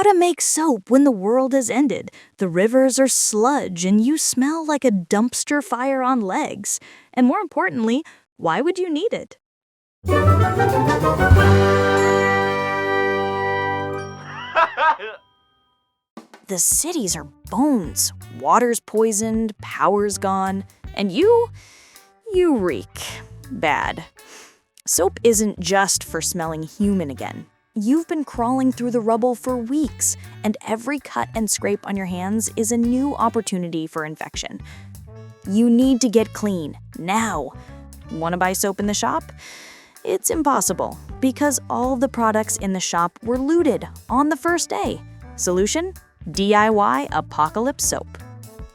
How to make soap when the world has ended, the rivers are sludge, and you smell like a dumpster fire on legs. And more importantly, why would you need it? The cities are bones. Water's poisoned, power's gone, and you reek. Bad. Soap isn't just for smelling human again. You've been crawling through the rubble for weeks, and every cut and scrape on your hands is a new opportunity for infection. You need to get clean, now. Want to buy soap in the shop? It's impossible, because all the products in the shop were looted on the first day. Solution? DIY Apocalyptic soap.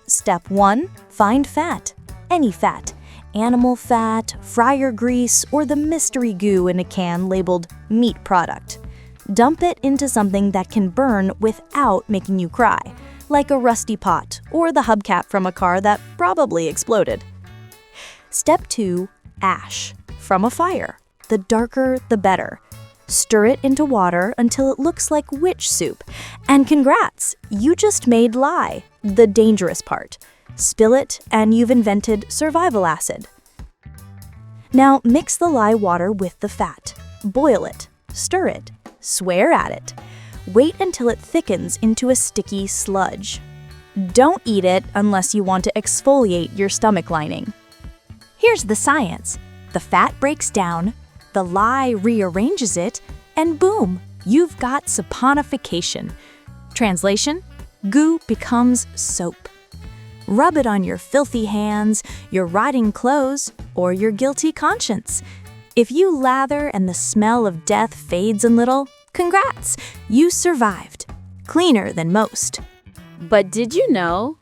Step 1. Find fat. Any fat. Animal fat, fryer grease, or the mystery goo in a can labeled meat product. Dump it into something that can burn without making you cry, like a rusty pot or the hubcap from a car that probably exploded. Step 2. Ash. From a fire. The darker, the better. Stir it into water until it looks like witch soup. And congrats! You just made lye, the dangerous part. Spill it, and you've invented survival acid. Now mix the lye water with the fat. Boil it. Stir it. Swear at it. Wait until it thickens into a sticky sludge. Don't eat it unless you want to exfoliate your stomach lining. Here's the science. The fat breaks down, the lye rearranges it, and boom, you've got saponification. Translation: goo becomes soap. Rub it on your filthy hands, your rotting clothes, or your guilty conscience. If you lather and the smell of death fades a little, congrats, you survived. Cleaner than most. But did you know?